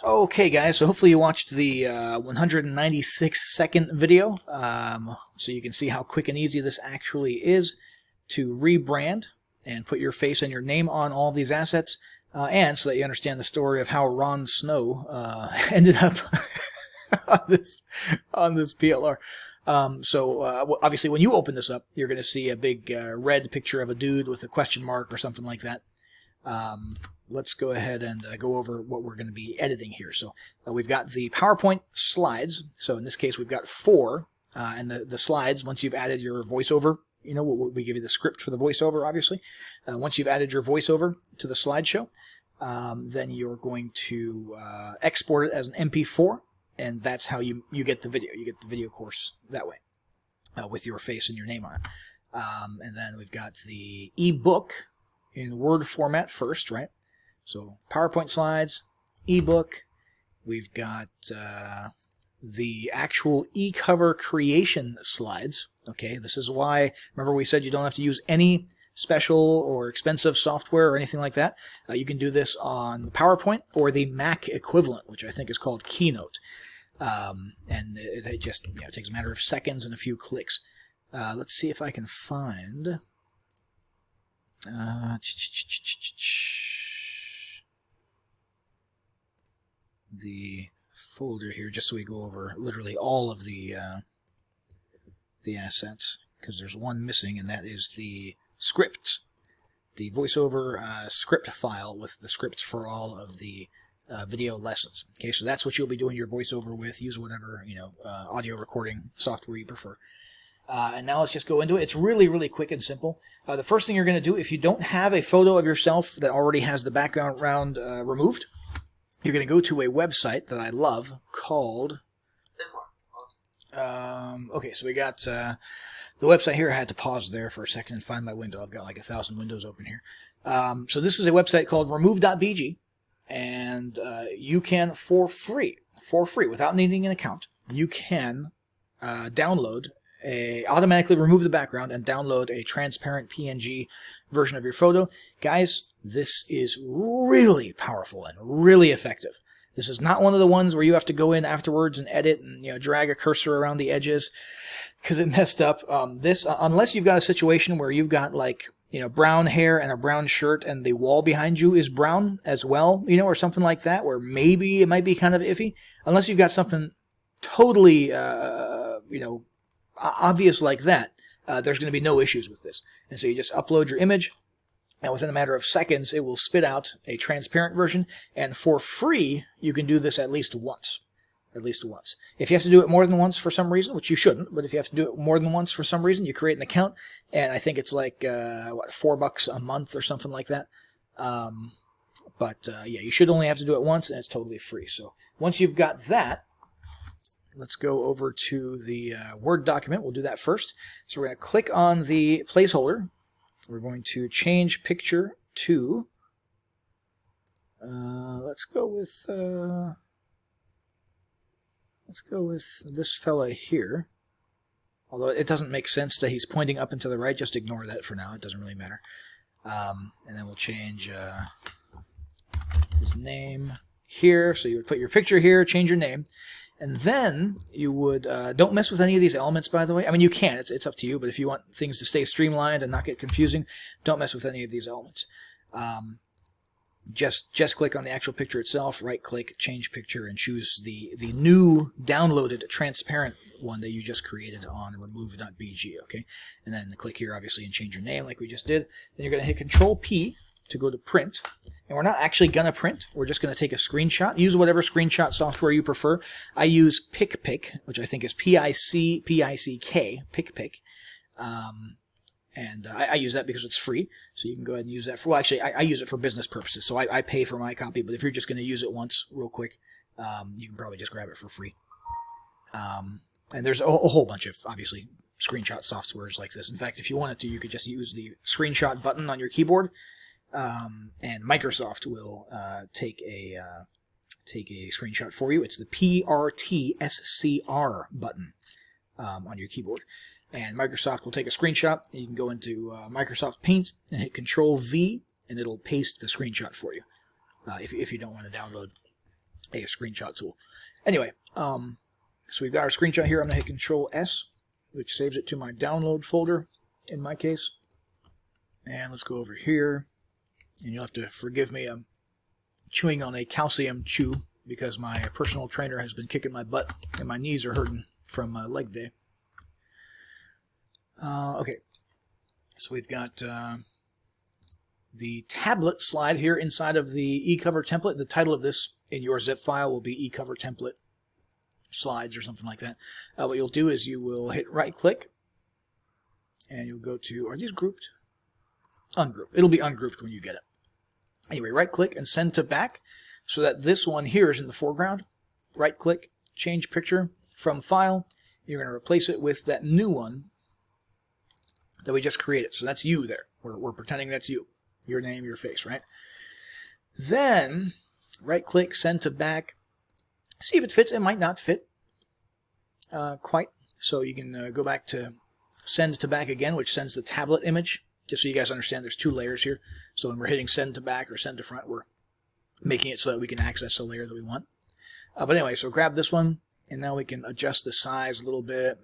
Okay, guys, so hopefully you watched the 196-second video, so you can see how quick and easy this actually is to rebrand and put your face and your name on all these assets, and so that you understand the story of how Ron Snow ended up on this PLR. Obviously, when you open this up, you're going to see a big red picture of a dude with a question mark or something like that. Let's go ahead and go over what we're going to be editing here. So we've got the PowerPoint slides. So in this case, we've got 4. And the slides, once you've added your voiceover, you know, we give you the script for the voiceover, obviously. Once you've added your voiceover to the slideshow, then you're going to export it as an MP4. And that's how you get the video. You get the video course that way with your face and your name on it. And then we've got the ebook in Word format first, right? So PowerPoint slides, ebook. We've got the actual e-cover creation slides. Okay, this is why, remember we said you don't have to use any special or expensive software or anything like that. You can do this on PowerPoint or the Mac equivalent, which I think is called Keynote. And it just takes a matter of seconds and a few clicks. Let's see if I can find the folder here, just so we go over literally all of the assets, because there's one missing, and that is the scripts, the voiceover script file with the scripts for all of the video lessons. Okay, so that's what you'll be doing your voiceover with. Use whatever audio recording software you prefer. And now let's just go into it. It's really, really quick and simple. The first thing you're going to do, if you don't have a photo of yourself that already has the background removed, you're going to go to a website that I love called... okay, so we got the website here. I had to pause there for a second and find my window. I've got like 1,000 windows open here. So this is a website called remove.bg, and you can, for free, without needing an account, you can automatically remove the background and download a transparent PNG version of your photo. Guys, this is really powerful and really effective. This is not one of the ones where you have to go in afterwards and edit and drag a cursor around the edges because it messed up. Unless you've got a situation where you've got like brown hair and a brown shirt and the wall behind you is brown as well, or something like that, where maybe it might be kind of iffy. Unless you've got something totally obvious like that, there's going to be no issues with this. And so you just upload your image, and within a matter of seconds, it will spit out a transparent version. And for free, you can do this at least once. At least once. If you have to do it more than once for some reason, which you shouldn't, but if you have to do it more than once for some reason, you create an account, and I think it's like $4 a month or something like that. Yeah, you should only have to do it once, and it's totally free. So once you've got that, let's go over to the Word document. We'll do that first. So we're going to click on the placeholder. We're going to change picture to, let's go with this fella here. Although it doesn't make sense that he's pointing up and to the right. Just ignore that for now. It doesn't really matter. And then we'll change his name here. So you would put your picture here, change your name. And then you would, don't mess with any of these elements, by the way. I mean, you can, it's up to you, but if you want things to stay streamlined and not get confusing, don't mess with any of these elements. Just click on the actual picture itself, right-click, change picture, and choose the new downloaded transparent one that you just created on remove.bg, okay? And then click here, obviously, and change your name like we just did. Then you're going to hit Control-P to go to print. And we're not actually going to print. We're just going to take a screenshot. Use whatever screenshot software you prefer. I use PicPic, which I think is P-I-C-K, PicPic. And I use that because it's free. So you can go ahead and use that for, well, actually, I use it for business purposes. So I pay for my copy. But if you're just going to use it once real quick, you can probably just grab it for free. And there's a whole bunch of, obviously, screenshot softwares like this. In fact, if you wanted to, you could just use the screenshot button on your keyboard. And Microsoft will take a screenshot for you. It's the PRTSCR button on your keyboard. And Microsoft will take a screenshot. You can go into Microsoft Paint and hit Control-V, and it'll paste the screenshot for you if you don't want to download a screenshot tool. Anyway, so we've got our screenshot here. I'm going to hit Control S, which saves it to my download folder in my case. And let's go over here. And you'll have to forgive me. I'm chewing on a calcium chew because my personal trainer has been kicking my butt and my knees are hurting from leg day. Okay, so we've got the tablet slide here inside of the eCover template. The title of this in your zip file will be eCover template slides or something like that. What you'll do is you will hit right click and you'll go to, are these grouped? Ungroup. It'll be ungrouped when you get it. Anyway, right click and send to back so that this one here is in the foreground. Right click, change picture from file. You're going to replace it with that new one that we just created. So that's you there. We're pretending that's you. Your name, your face, right? Then right click, send to back. See if it fits. It might not fit quite. So you can go back to send to back again, which sends the tablet image. Just so you guys understand, there's two layers here. So when we're hitting send to back or send to front, we're making it so that we can access the layer that we want. But anyway, so grab this one, and now we can adjust the size a little bit,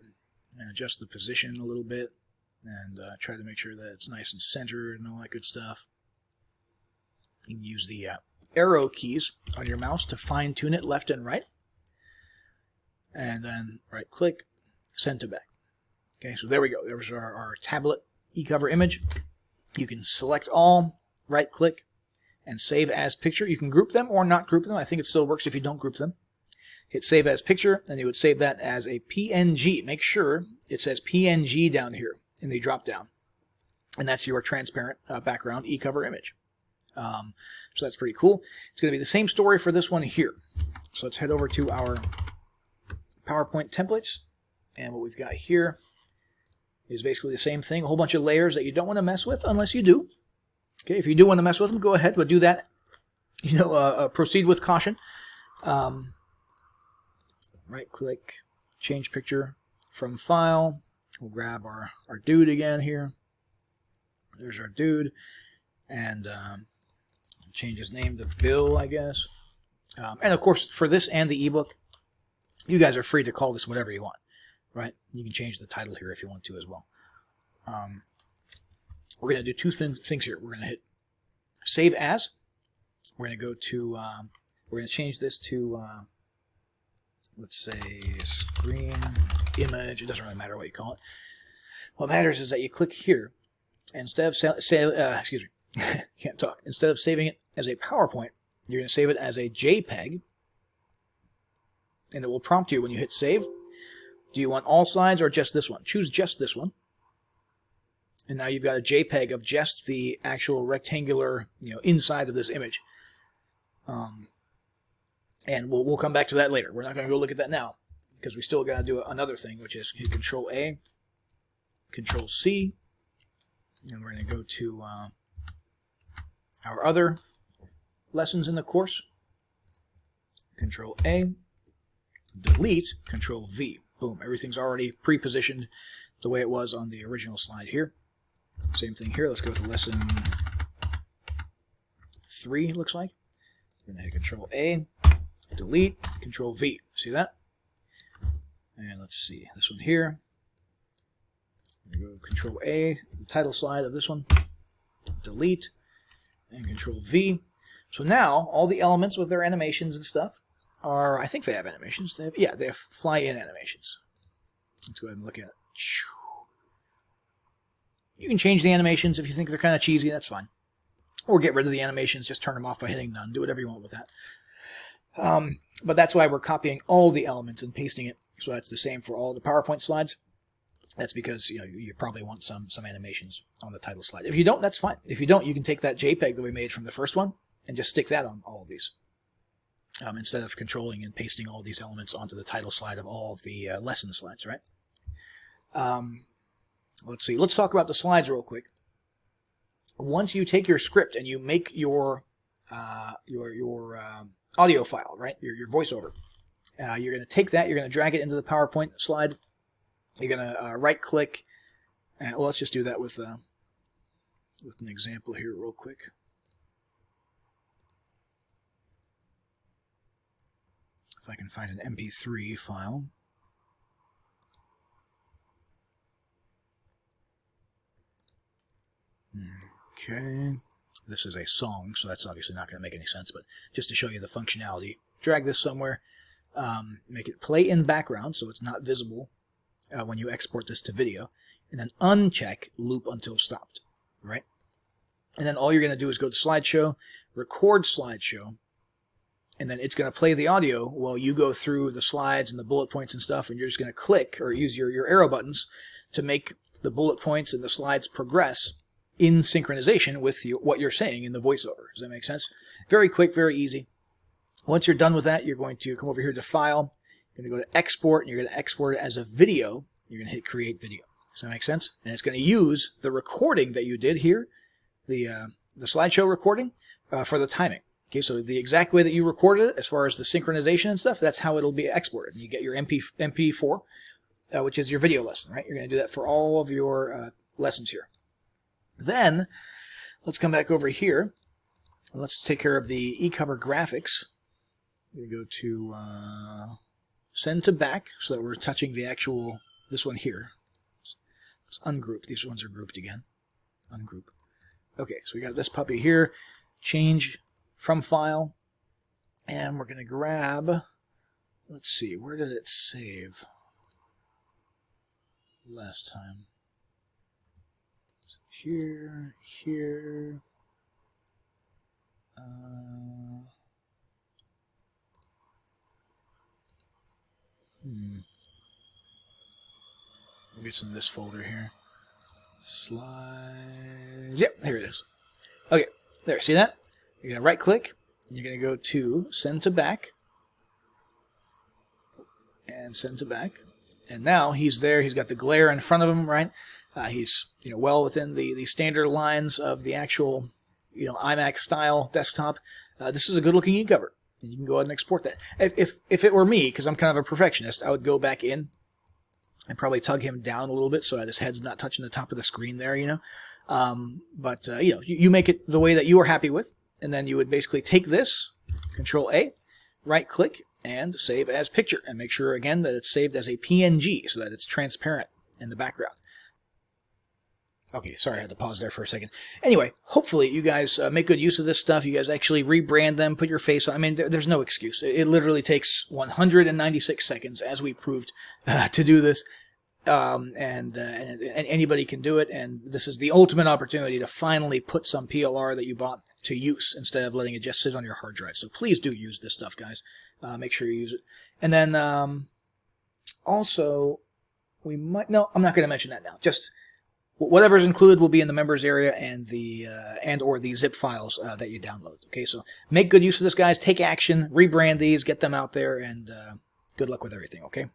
and adjust the position a little bit, and try to make sure that it's nice and centered and all that good stuff. You can use the arrow keys on your mouse to fine-tune it left and right. And then right-click, send to back. Okay, so there we go. There's our tablet eCover image. You can select all, right-click, and save as picture. You can group them or not group them. I think it still works if you don't group them. Hit save as picture, and you would save that as a PNG. Make sure it says PNG down here in the drop-down. And that's your transparent background eCover image. So that's pretty cool. It's going to be the same story for this one here. So let's head over to our PowerPoint templates. And what we've got here is basically the same thing. A whole bunch of layers that you don't want to mess with unless you do. Okay, if you do want to mess with them, go ahead, but do that. Proceed with caution. Right-click, change picture from file. We'll grab our dude again here. There's our dude. And change his name to Bill, I guess. And of course, for this and the ebook, you guys are free to call this whatever you want, right? You can change the title here if you want to as well. We're going to do two things here. We're going to hit Save As. We're going to go to, we're going to change this to, let's say, Screen Image. It doesn't really matter what you call it. What matters is that you click here. Instead of can't talk. Instead of saving it as a PowerPoint, you're going to save it as a JPEG, and it will prompt you when you hit save. Do you want all slides or just this one? Choose just this one. And now you've got a JPEG of just the actual rectangular, inside of this image. And we'll come back to that later. We're not going to go look at that now because we still got to do another thing, which is hit Control A, Control C, and we're going to go to our other lessons in the course. Control A, delete, Control V. Boom, everything's already pre-positioned the way it was on the original slide here. Same thing here. Let's go to lesson 3, it looks like. We're going to hit Control A, delete, Control V. See that? And let's see, this one here. I'm going to go Control A, the title slide of this one, delete, and Control V. So now all the elements with their animations and stuff are, I think they have animations. They have fly-in animations. Let's go ahead and look at it. You can change the animations if you think they're kind of cheesy, that's fine. Or get rid of the animations, just turn them off by hitting none. Do whatever you want with that. But that's why we're copying all the elements and pasting it. So that's the same for all the PowerPoint slides. That's because you probably want some animations on the title slide. If you don't, that's fine. If you don't, you can take that JPEG that we made from the first one and just stick that on all of these. Instead of controlling and pasting all these elements onto the title slide of all of the lesson slides, right? Let's see. Let's talk about the slides real quick. Once you take your script and you make your audio file, right? Your voiceover. You're going to take that. You're going to drag it into the PowerPoint slide. You're going to right-click. Well, let's just do that with an example here real quick. If I can find an MP3 file. Okay. This is a song, so that's obviously not going to make any sense, but just to show you the functionality, drag this somewhere, make it play in background so it's not visible when you export this to video, and then uncheck loop until stopped, right? And then all you're going to do is go to slideshow, record slideshow, and then it's going to play the audio while you go through the slides and the bullet points and stuff, and you're just going to click or use your arrow buttons to make the bullet points and the slides progress in synchronization with what you're saying in the voiceover. Does that make sense? Very quick, very easy. Once you're done with that, you're going to come over here to File. You're going to go to Export, and you're going to export it as a video. You're going to hit Create Video. Does that make sense? And it's going to use the recording that you did here, the slideshow recording, for the timing. Okay, so the exact way that you recorded it, as far as the synchronization and stuff, that's how it'll be exported. And you get your MP4, which is your video lesson, right? You're going to do that for all of your lessons here. Then, let's come back over here. Let's take care of the eCover graphics. We go to Send to Back, so that we're touching the actual, this one here. Let's ungroup. These ones are grouped again. Ungroup. Okay, so we got this puppy here. Change from File. And we're going to grab, let's see, where did it save last time? Here, here, maybe it's in this folder here. Slides. Yep, here it is. Okay, there, see that? You're going to right click, and you're going to go to Send to Back, and Send to Back. And now he's there, he's got the glare in front of him, right? He's well within the standard lines of the actual iMac style desktop. This is a good looking eCover. You can go ahead and export that. If it were me, because I'm kind of a perfectionist, I would go back in and probably tug him down a little bit so that his head's not touching the top of the screen there, But you make it the way that you are happy with, and then you would basically take this, Control A, right click, and save as picture, and make sure again that it's saved as a PNG so that it's transparent in the background. Okay, sorry, I had to pause there for a second. Anyway, hopefully you guys make good use of this stuff. You guys actually rebrand them, put your face on. I mean, there's no excuse. It literally takes 196 seconds, as we proved, to do this. And anybody can do it. And this is the ultimate opportunity to finally put some PLR that you bought to use instead of letting it just sit on your hard drive. So please do use this stuff, guys. Make sure you use it. And then also, we might... No, I'm not going to mention that now. Just... whatever's included will be in the members area and or the zip files that you download. Okay, so make good use of this, guys. Take action, rebrand these, get them out there, and good luck with everything, okay?